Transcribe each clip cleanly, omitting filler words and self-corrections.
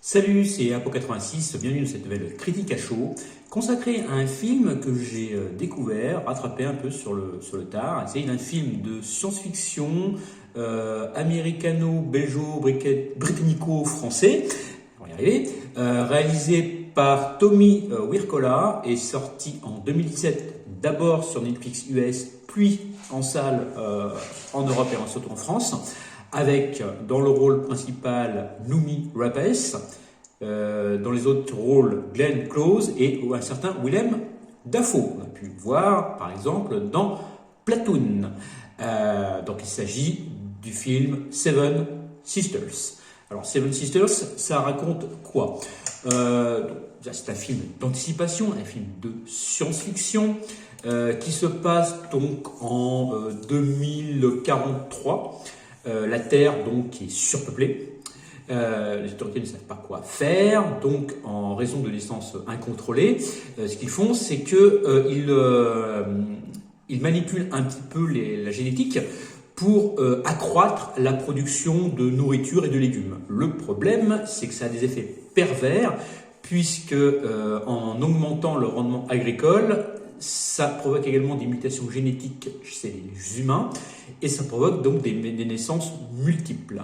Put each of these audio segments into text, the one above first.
Salut, c'est Apo86, bienvenue dans cette nouvelle critique à chaud consacrée à un film que j'ai découvert, rattrapé un peu sur le tard. C'est un film de science-fiction américano-belgeo-britannico-français, on va y arriver, réalisé par Tommy Wirkola et sorti en 2017 d'abord sur Netflix US, puis en salle en Europe et surtout en France, avec dans le rôle principal Noomi Rapace, dans les autres rôles Glenn Close et un certain Willem Dafoe. On a pu le voir par exemple dans Platoon. Donc il s'agit du film Seven Sisters. Alors Seven Sisters, ça raconte quoi? C'est un film d'anticipation, un film de science-fiction qui se passe donc en 2043. La Terre donc est surpeuplée. Les autorités ne savent pas quoi faire, donc en raison de naissances incontrôlées, ce qu'ils font, c'est qu'ils manipulent un petit peu la génétique pour accroître la production de nourriture et de légumes. Le problème, c'est que ça a des effets pervers, puisque en augmentant le rendement agricole, ça provoque également des mutations génétiques chez les humains et ça provoque donc des naissances multiples.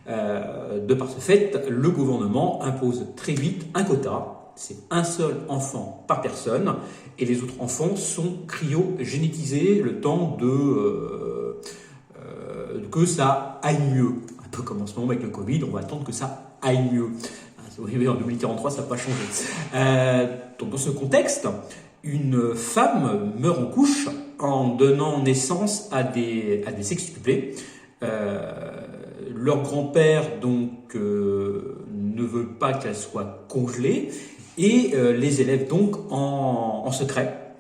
De par ce fait, le gouvernement impose très vite un quota. C'est un seul enfant par personne et les autres enfants sont cryogénétisés le temps que ça aille mieux. Un peu comme en ce moment avec le Covid, on va attendre que ça aille mieux. Oui, en 2043, ça n'a pas changé. Donc dans ce contexte, une femme meurt en couche en donnant naissance à des sextuplés. Leur grand-père donc ne veut pas qu'elle soit congelée et les élève donc en secret,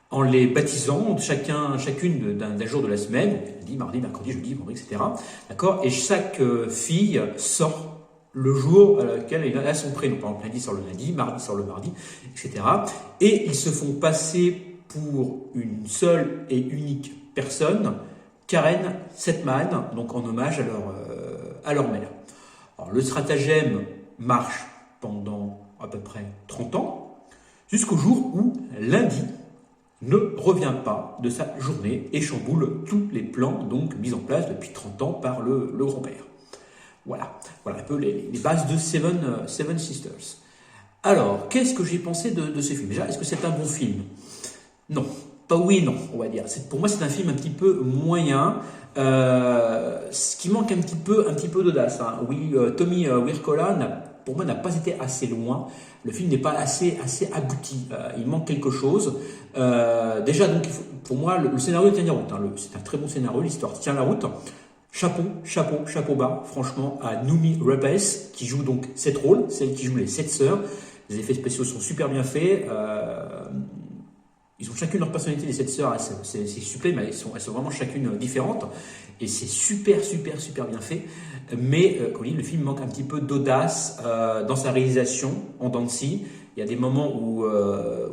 en les baptisant chacune d'un jour de la semaine, lundi, mardi, mercredi, jeudi, vendredi, etc. D'accord. Et chaque fille sort le jour à lequel elle a son prénom. Par exemple, lundi sort le lundi, mardi sort le mardi, etc. Et ils se font passer pour une seule et unique personne, Karen Setman, donc en hommage à leur mère. Alors, le stratagème marche pendant à peu près 30 ans, jusqu'au jour où lundi ne revient pas de sa journée et chamboule tous les plans donc mis en place depuis 30 ans par le grand-père. Voilà un peu les bases de Seven Sisters. Alors, qu'est-ce que j'ai pensé de ce film? Déjà, est-ce que c'est un bon film? Non. Pas oui, non, on va dire. Pour moi, c'est un film un petit peu moyen, ce qui manque un petit peu d'audace. Hein. Oui, Tommy Wirkola, pour moi, n'a pas été assez loin. Le film n'est pas assez abouti. Il manque quelque chose. Déjà, donc, pour moi, le scénario tient la route. Hein. C'est un très bon scénario, l'histoire tient la route. Chapeau bas, franchement, à Noomi Rapace, qui joue donc 7 rôles, celle qui joue les 7 sœurs. Les effets spéciaux sont super bien faits. Ils ont chacune leur personnalité, les 7 sœurs, c'est super, mais elles sont vraiment chacune différentes. Et c'est super bien fait. Mais, comme je dis, le film manque un petit peu d'audace dans sa réalisation, en dents de scie. Il y a des moments où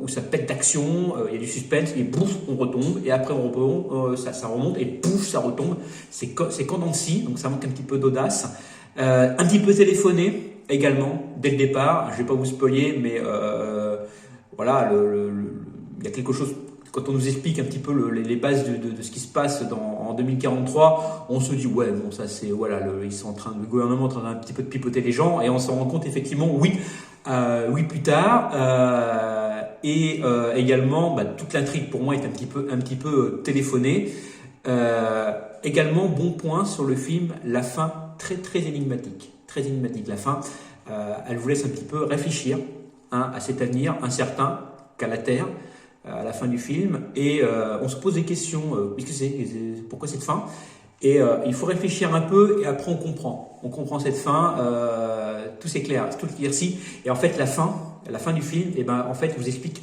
ça pète d'action, il y a du suspense, et bouf, on retombe. Et après, on retombe, ça remonte, et bouf, ça retombe. C'est qu'en dents de scie, donc ça manque un petit peu d'audace. Un petit peu téléphoné également, dès le départ. Je ne vais pas vous spoiler, mais voilà, il y a quelque chose, quand on nous explique un petit peu les bases de ce qui se passe en 2043, on se dit ouais, bon, ça c'est, voilà, le gouvernement est en train un petit peu de pipoter les gens, et on s'en rend compte effectivement, oui, plus tard, et également, toute l'intrigue pour moi est un petit peu téléphonée. Également, bon point sur le film, la fin très énigmatique, la fin, elle vous laisse un petit peu réfléchir à cet avenir incertain qu'a la Terre à la fin du film, et on se pose des questions, pourquoi cette fin, et il faut réfléchir un peu, et après on comprend cette fin, tout s'éclaire, tout éclairci, et en fait la fin du film, en fait vous explique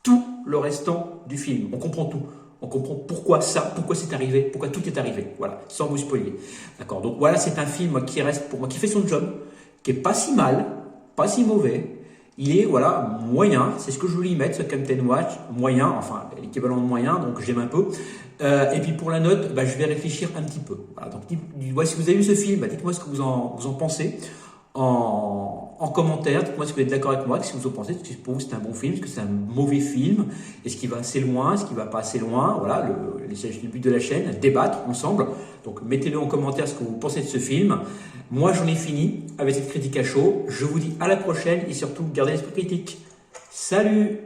tout le restant du film, on comprend tout. On comprend pourquoi c'est arrivé, pourquoi tout est arrivé, voilà, sans vous spoiler. D'accord, donc voilà, c'est un film qui reste pour moi, qui fait son job, qui est pas si mal, pas si mauvais. Il est, voilà, moyen, c'est ce que je voulais y mettre, ce Captain Watch, moyen, enfin, l'équivalent de moyen, donc j'aime un peu. Et puis pour la note, je vais réfléchir un petit peu. Voilà, donc, si vous avez vu ce film, dites-moi ce que vous en pensez. en commentaire. Dites-moi si vous êtes d'accord avec moi, si vous en pensez, est-ce que pour vous c'est un bon film, est-ce que c'est un mauvais film, est-ce qu'il va assez loin, est-ce qu'il va pas assez loin. Voilà, le but de la chaîne, débattre ensemble. Donc mettez-le en commentaire ce que vous pensez de ce film. Moi j'en ai fini avec cette critique à chaud. Je vous dis à la prochaine et surtout gardez l'esprit critique. Salut!